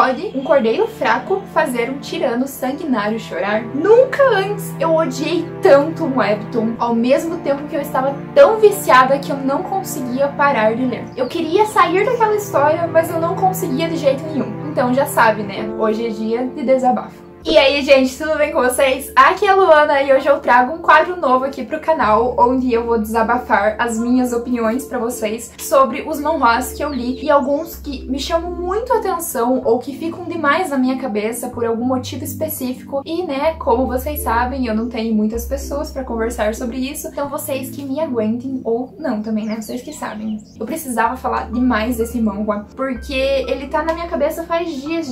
pode um cordeiro fraco fazer um tirano sanguinário chorar? Nunca antes eu odiei tanto um webtoon, ao mesmo tempo que eu estava tão viciada que eu não conseguia parar de ler. Eu queria sair daquela história, mas eu não conseguia de jeito nenhum. Então já sabe, né? Hoje é dia de desabafo. E aí, gente, tudo bem com vocês? Aqui é a Luana e hoje eu trago um quadro novo aqui pro canal, onde eu vou desabafar as minhas opiniões pra vocês sobre os manhwas que eu li e alguns que me chamam muito a atenção ou que ficam demais na minha cabeça por algum motivo específico. E, né, como vocês sabem, eu não tenho muitas pessoas pra conversar sobre isso, então vocês que me aguentem ou não também, né? Vocês que sabem. Eu precisava falar demais desse manhwa, porque ele tá na minha cabeça faz dias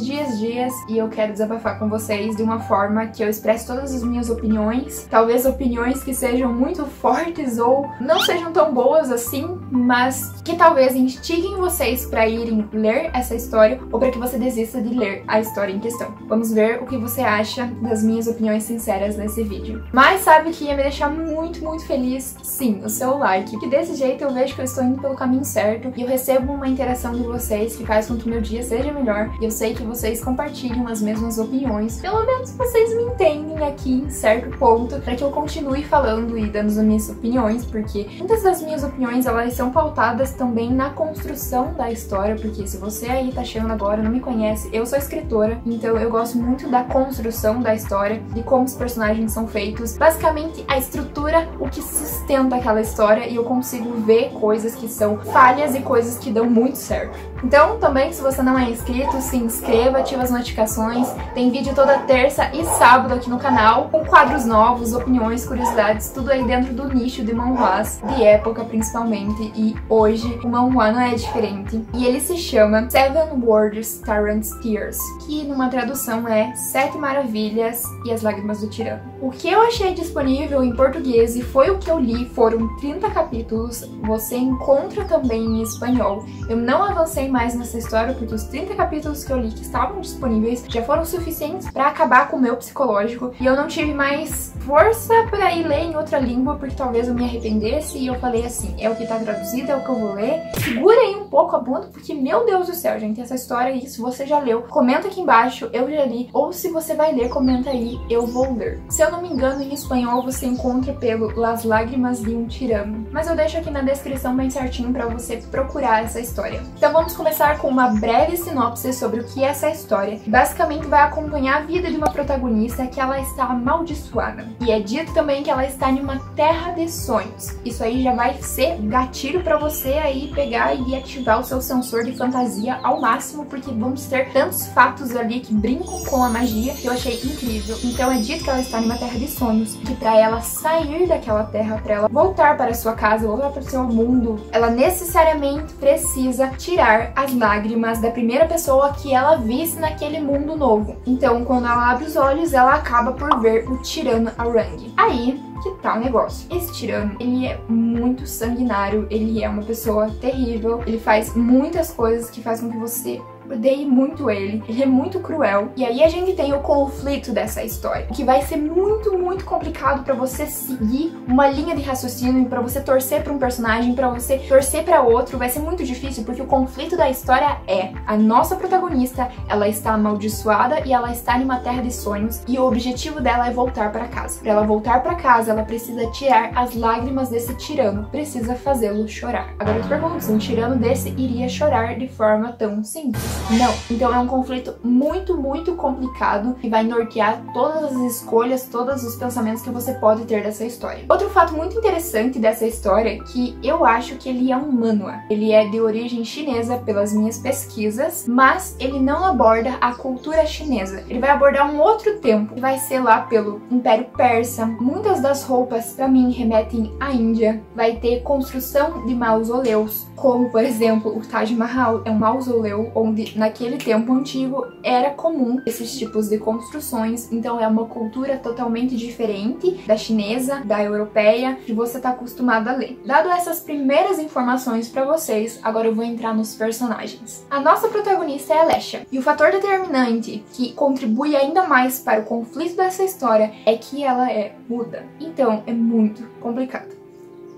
e eu quero desabafar com vocês de uma forma que eu expresse todas as minhas opiniões, talvez opiniões que sejam muito fortes ou não sejam tão boas assim, mas que talvez instiguem vocês para irem ler essa história ou para que você desista de ler a história em questão. Vamos ver o que você acha das minhas opiniões sinceras nesse vídeo. Mas sabe que ia me deixar muito feliz? Sim, o seu like, que desse jeito eu vejo que eu estou indo pelo caminho certo e eu recebo uma interação de vocês que faz com que o meu dia seja melhor e eu sei que vocês compartilham as mesmas opiniões. Pelo menos vocês me entendem aqui em certo ponto para que eu continue falando e dando as minhas opiniões, porque muitas das minhas opiniões elas são pautadas também na construção da história, porque se você aí tá chegando agora, não me conhece, eu sou escritora, então eu gosto muito da construção da história, de como os personagens são feitos, basicamente a estrutura, o que sustenta aquela história, e eu consigo ver coisas que são falhas e coisas que dão muito certo. Então também, se você não é inscrito, se inscreva, ativa as notificações, tem vídeo toda terça e sábado aqui no canal, com quadros novos, opiniões, curiosidades, tudo aí dentro do nicho de manhwas, de época principalmente, e hoje o manhwa não é diferente, e ele se chama Seven Words Tyrant's Tears, que numa tradução é Sete Maravilhas e as Lágrimas do Tirano. O que eu achei disponível em português e foi o que eu li, foram 30 capítulos, você encontra também em espanhol. Eu não avancei mais nessa história porque os 30 capítulos que eu li que estavam disponíveis já foram suficientes para acabar com o meu psicológico e eu não tive mais força para ir ler em outra língua porque talvez eu me arrependesse e eu falei assim, é o que tá traduzido, é o que eu vou ler. Segura aí um pouco a bunda porque, meu Deus do céu, gente, essa história aí, se você já leu, comenta aqui embaixo, eu já li, ou se você vai ler, comenta aí, eu vou ler. Se eu não me engano, em espanhol você encontra pelo Las Lágrimas de um Tirano, mas eu deixo aqui na descrição bem certinho para você procurar essa história. Então vamos começar com uma breve sinopse sobre o que é essa história. Basicamente vai acompanhar a vida de uma protagonista que ela está amaldiçoada. E é dito também que ela está em uma terra de sonhos. Isso aí já vai ser gatilho para você aí pegar e ativar o seu sensor de fantasia ao máximo, porque vamos ter tantos fatos ali que brincam com a magia que eu achei incrível. Então é dito que ela está em uma terra de sonhos, que para ela sair daquela terra, para ela voltar para sua casa, voltar para o seu mundo, ela necessariamente precisa tirar as lágrimas da primeira pessoa que ela visse naquele mundo novo. Então, quando ela abre os olhos, ela acaba por ver o tirano Arangue. Aí que tá o negócio. Esse tirano, ele é muito sanguinário, ele é uma pessoa terrível, ele faz muitas coisas que fazem com que você odeie muito ele é muito cruel. E aí a gente tem o conflito dessa história, que vai ser muito complicado pra você seguir uma linha de raciocínio, pra você torcer pra um personagem, pra você torcer pra outro, vai ser muito difícil, porque o conflito da história é a nossa protagonista, ela está amaldiçoada e ela está em uma terra de sonhos, e o objetivo dela é voltar pra casa. Pra ela voltar pra casa, ela precisa tirar as lágrimas desse tirano, precisa fazê-lo chorar. Agora eu te pergunto, se um tirano desse iria chorar de forma tão simples? Não. Então é um conflito muito complicado que vai nortear todas as escolhas, todos os pensamentos que você pode ter dessa história. Outro fato muito interessante dessa história é que eu acho que ele é um manhwa. Ele é de origem chinesa pelas minhas pesquisas, mas ele não aborda a cultura chinesa. Ele vai abordar um outro tempo, que vai ser lá pelo Império Persa. Muitas das roupas, pra mim, remetem à Índia. Vai ter construção de mausoléus, como, por exemplo, o Taj Mahal é um mausoléu onde naquele tempo antigo era comum esses tipos de construções, então é uma cultura totalmente diferente da chinesa, da europeia, que você está acostumado a ler. Dado essas primeiras informações para vocês, agora eu vou entrar nos personagens. A nossa protagonista é a Lesha, e o fator determinante que contribui ainda mais para o conflito dessa história é que ela é muda, então é muito complicado.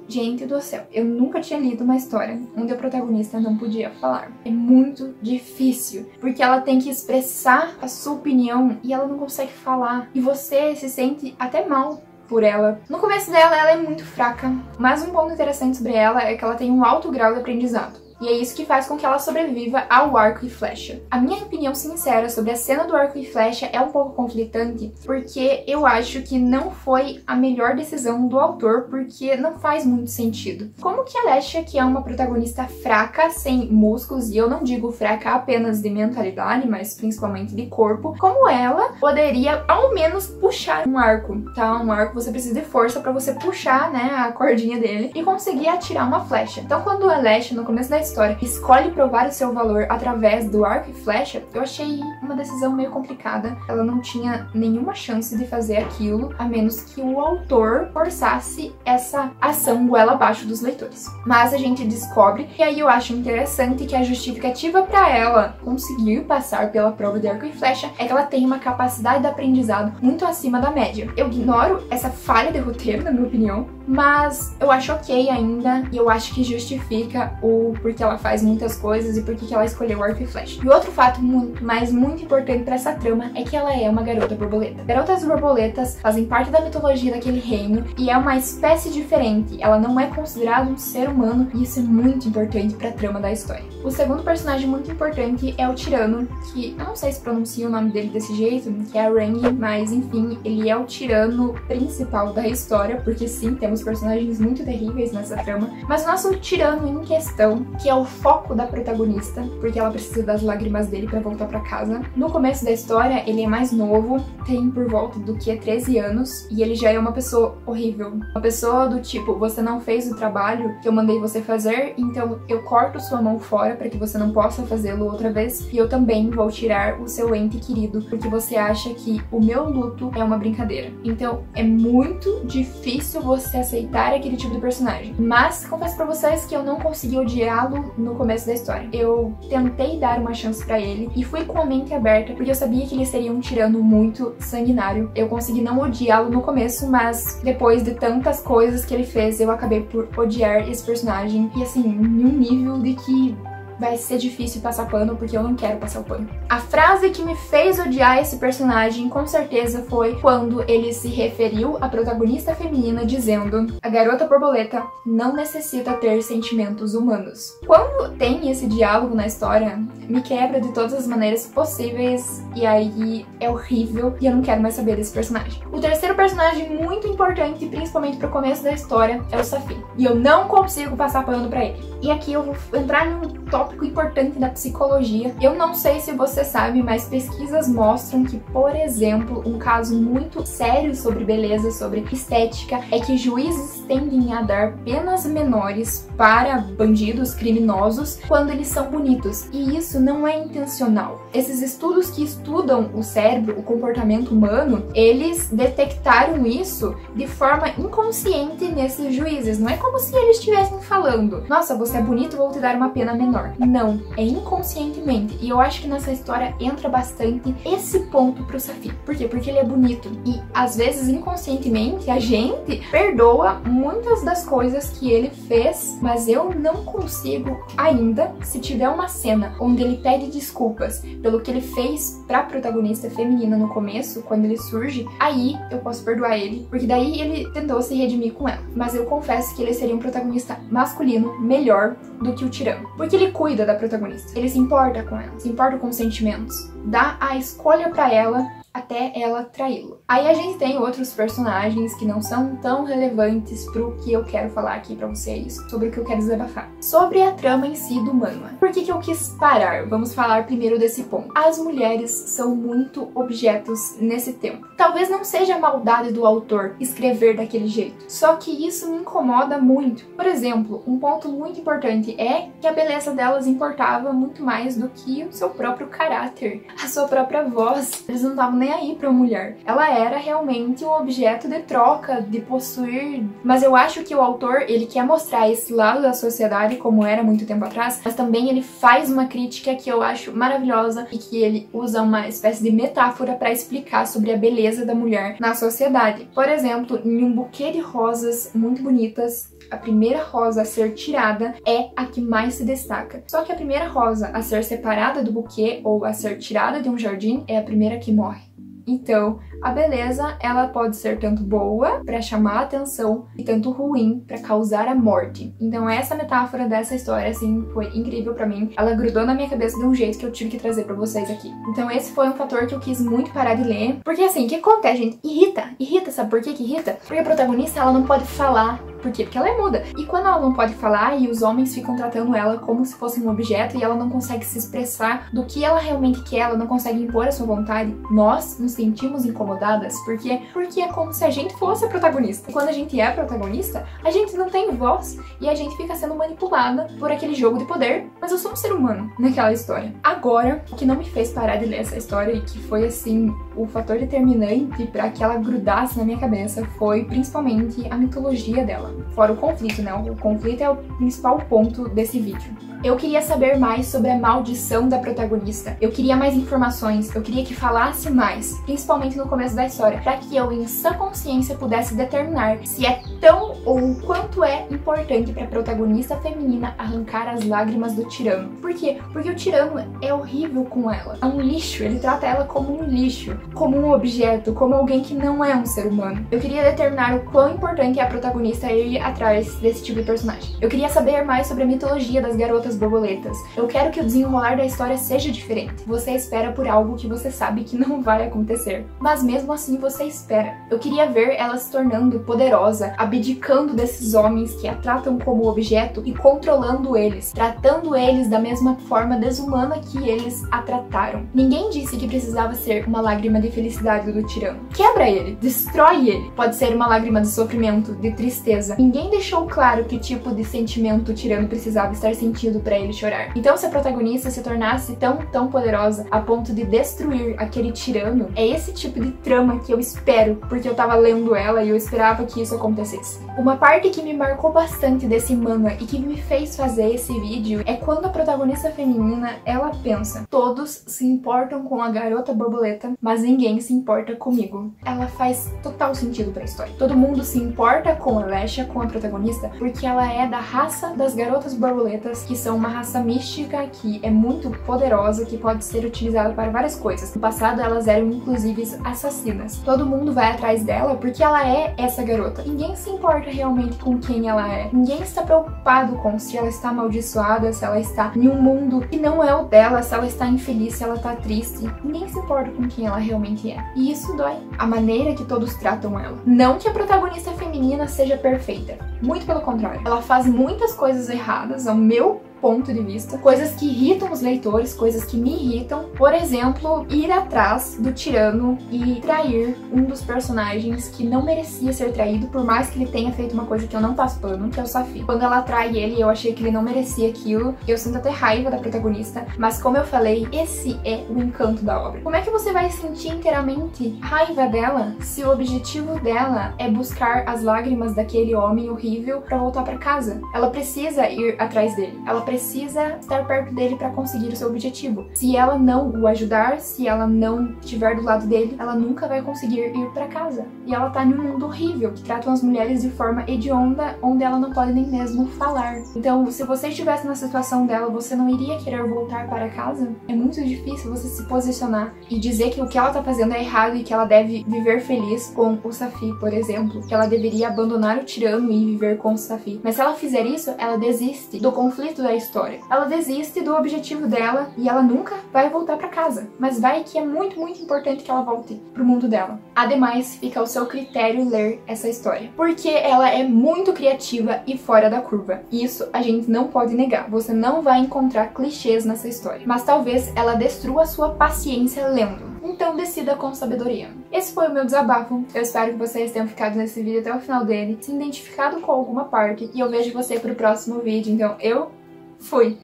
Gente do céu, eu nunca tinha lido uma história onde a protagonista não podia falar. É muito difícil, porque ela tem que expressar a sua opinião e ela não consegue falar. E você se sente até mal por ela. No começo dela, ela é muito fraca, mas um ponto interessante sobre ela é que ela tem um alto grau de aprendizado. E é isso que faz com que ela sobreviva ao arco e flecha. A minha opinião sincera sobre a cena do arco e flecha é um pouco conflitante, porque eu acho que não foi a melhor decisão do autor, porque não faz muito sentido. Como que a Alessia, que é uma protagonista fraca, sem músculos, e eu não digo fraca apenas de mentalidade, mas principalmente de corpo, como ela poderia ao menos puxar um arco, tá? Um arco você precisa de força pra você puxar, né, a cordinha dele e conseguir atirar uma flecha. Então quando a Alessia, no começo da história, escolhe provar o seu valor através do arco e flecha, eu achei uma decisão meio complicada. Ela não tinha nenhuma chance de fazer aquilo, a menos que o autor forçasse essa ação goela abaixo dos leitores. Mas a gente descobre, e aí eu acho interessante que a justificativa para ela conseguir passar pela prova de arco e flecha é que ela tem uma capacidade de aprendizado muito acima da média. Eu ignoro essa falha de roteiro, na minha opinião, mas eu acho ok ainda, e eu acho que justifica o porquê ela faz muitas coisas e porquê ela escolheu o arco e flecha. E outro fato muito importante para essa trama é que ela é uma garota borboleta. Garotas borboletas fazem parte da mitologia daquele reino e é uma espécie diferente, ela não é considerada um ser humano e isso é muito importante para a trama da história. O segundo personagem muito importante é o tirano, que eu não sei se pronuncia o nome dele desse jeito, que é a Rangi, mas enfim, ele é o tirano principal da história, porque sim, temos personagens muito terríveis nessa trama, mas o nosso tirano em questão, que é o foco da protagonista, porque ela precisa das lágrimas dele pra voltar pra casa. No começo da história, ele é mais novo, tem por volta do que 13 anos, e ele já é uma pessoa horrível. Uma pessoa do tipo, você não fez o trabalho que eu mandei você fazer, então eu corto sua mão fora pra que você não possa fazê-lo outra vez, e eu também vou tirar o seu ente querido, porque você acha que o meu luto é uma brincadeira. Então é muito difícil você aceitar aquele tipo de personagem. Mas confesso pra vocês que eu não consegui odiá-lo no começo da história. Eu tentei dar uma chance pra ele e fui com a mente aberta, porque eu sabia que ele seria um tirano muito sanguinário. Eu consegui não odiá-lo no começo, mas depois de tantas coisas que ele fez, eu acabei por odiar esse personagem. E assim, em um nível de que vai ser difícil passar pano, porque eu não quero passar o pano. A frase que me fez odiar esse personagem, com certeza, foi quando ele se referiu à protagonista feminina dizendo: a garota borboleta não necessita ter sentimentos humanos. Quando tem esse diálogo na história, me quebra de todas as maneiras possíveis, e aí é horrível, e eu não quero mais saber desse personagem. O terceiro personagem muito importante, principalmente pro começo da história, é o Safi. E eu não consigo passar pano pra ele. E aqui eu vou entrar num tópico importante da psicologia. Eu não sei se você sabe, mas pesquisas mostram que, por exemplo, um caso muito sério sobre beleza, sobre estética, é que juízes tendem a dar penas menores para bandidos, criminosos, quando eles são bonitos. E isso não é intencional. Esses estudos que estudam o cérebro, o comportamento humano, eles detectaram isso de forma inconsciente nesses juízes. Não é como se eles estivessem falando: nossa, você é bonito, vou te dar uma pena menor. Não, é inconscientemente. E eu acho que nessa história entra bastante esse ponto pro Safi. Por quê? Porque ele é bonito. E às vezes, inconscientemente, a gente perdoa muitas das coisas que ele fez, mas eu não consigo ainda, se tiver uma cena onde ele pede desculpas pelo que ele fez pra protagonista feminina no começo, quando ele surge, aí eu posso perdoar ele, porque daí ele tentou se redimir com ela. Mas eu confesso que ele seria um protagonista masculino melhor do que o tirano, porque ele cuida da protagonista, ele se importa com ela, se importa com os sentimentos, dá a escolha pra ela até ela traí-lo. Aí a gente tem outros personagens que não são tão relevantes pro que eu quero falar aqui pra vocês, sobre o que eu quero desabafar. Sobre a trama em si do manhwa. Por que eu quis parar? Vamos falar primeiro desse ponto. As mulheres são muito objetos nesse tempo. Talvez não seja a maldade do autor escrever daquele jeito, só que isso me incomoda muito. Por exemplo, um ponto muito importante é que a beleza delas importava muito mais do que o seu próprio caráter, a sua própria voz. Eles não estavam nem aí pra mulher. Ela era realmente um objeto de troca, de possuir. Mas eu acho que o autor, ele quer mostrar esse lado da sociedade como era muito tempo atrás, mas também ele faz uma crítica que eu acho maravilhosa e que ele usa uma espécie de metáfora para explicar sobre a beleza da mulher na sociedade. Por exemplo, em um buquê de rosas muito bonitas, a primeira rosa a ser tirada é a que mais se destaca. Só que a primeira rosa a ser separada do buquê ou a ser tirada de um jardim é a primeira que morre. Então, a beleza, ela pode ser tanto boa para chamar a atenção e tanto ruim para causar a morte. Então, essa metáfora dessa história, assim, foi incrível para mim. Ela grudou na minha cabeça de um jeito que eu tive que trazer para vocês aqui. Então, esse foi um fator que eu quis muito parar de ler. Porque, assim, o que acontece, gente? Irrita, sabe por que irrita? Porque a protagonista, ela não pode falar. Por quê? Porque ela é muda. E quando ela não pode falar e os homens ficam tratando ela como se fosse um objeto e ela não consegue se expressar do que ela realmente quer, ela não consegue impor a sua vontade, nós nos sentimos incomodadas. Por quê? Porque é como se a gente fosse a protagonista. E quando a gente é a protagonista, a gente não tem voz e a gente fica sendo manipulada por aquele jogo de poder. Mas eu sou um ser humano naquela história. Agora, o que não me fez parar de ler essa história e que foi, assim, o fator determinante para que ela grudasse na minha cabeça foi principalmente a mitologia dela. Fora o conflito, né? O conflito é o principal ponto desse vídeo. Eu queria saber mais sobre a maldição da protagonista. Eu queria mais informações, eu queria que falasse mais, principalmente no começo da história, para que eu, em sã consciência, pudesse determinar se é tão ou quanto é importante para a protagonista feminina arrancar as lágrimas do tirano. Por quê? Porque o tirano é horrível com ela. É um lixo, ele trata ela como um lixo, como um objeto, como alguém que não é um ser humano. Eu queria determinar o quão importante é a protagonista ir atrás desse tipo de personagem. Eu queria saber mais sobre a mitologia das garotas borboletas. Eu quero que o desenrolar da história seja diferente. Você espera por algo que você sabe que não vai acontecer. Mas mesmo assim você espera. Eu queria ver ela se tornando poderosa, abdicando desses homens que a tratam como objeto e controlando eles, tratando eles da mesma forma desumana que eles a trataram. Ninguém disse que precisava ser uma lágrima de felicidade do tirano. Quebra ele, destrói ele. Pode ser uma lágrima de sofrimento, de tristeza. Ninguém deixou claro que tipo de sentimento o tirano precisava estar sentindo para ele chorar. Então, se a protagonista se tornasse tão poderosa a ponto de destruir aquele tirano, é esse tipo de trama que eu espero, porque eu tava lendo ela e eu esperava que isso acontecesse. Uma parte que me marcou bastante desse manga e que me fez fazer esse vídeo é quando a protagonista feminina, ela pensa: todos se importam com a garota borboleta, mas ninguém se importa comigo. Ela faz total sentido pra história. Todo mundo se importa com a Lesha, com a protagonista, porque ela é da raça das garotas borboletas, que são uma raça mística que é muito poderosa, que pode ser utilizada para várias coisas. No passado elas eram inclusive assassinas. Todo mundo vai atrás dela porque ela é essa garota. Ninguém se importa realmente com quem ela é. Ninguém está preocupado com se ela está amaldiçoada, se ela está em um mundo que não é o dela, se ela está infeliz, se ela está triste. Ninguém se importa com quem ela realmente é. E isso dói. A maneira que todos tratam ela. Não que a protagonista feminina seja perfeita. Muito pelo contrário. Ela faz muitas coisas erradas, ao meu ponto de vista, coisas que irritam os leitores, coisas que me irritam. Por exemplo, ir atrás do tirano e trair um dos personagens que não merecia ser traído, por mais que ele tenha feito uma coisa que eu não passo pano, que é o Safi. Quando ela trai ele, eu achei que ele não merecia aquilo. Eu sinto até raiva da protagonista, mas como eu falei, esse é o encanto da obra. Como é que você vai sentir inteiramente raiva dela se o objetivo dela é buscar as lágrimas daquele homem horrível pra voltar pra casa? Ela precisa ir atrás dele. Ela precisa estar perto dele para conseguir o seu objetivo. Se ela não o ajudar, se ela não estiver do lado dele, ela nunca vai conseguir ir para casa. E ela tá num mundo horrível, que tratam as mulheres de forma hedionda, onde ela não pode nem mesmo falar. Então, se você estivesse na situação dela, você não iria querer voltar para casa? É muito difícil você se posicionar e dizer que o que ela tá fazendo é errado e que ela deve viver feliz com o Safi, por exemplo. Que ela deveria abandonar o tirano e viver com o Safi. Mas se ela fizer isso, ela desiste do conflito da história. Ela desiste do objetivo dela e ela nunca vai voltar pra casa. Mas vai que é muito importante que ela volte pro mundo dela. Ademais, fica ao seu critério ler essa história. Porque ela é muito criativa e fora da curva. Isso a gente não pode negar. Você não vai encontrar clichês nessa história. Mas talvez ela destrua a sua paciência lendo. Então decida com sabedoria. Esse foi o meu desabafo. Eu espero que vocês tenham ficado nesse vídeo até o final dele, se identificado com alguma parte. E eu vejo você pro próximo vídeo. Então eu fui!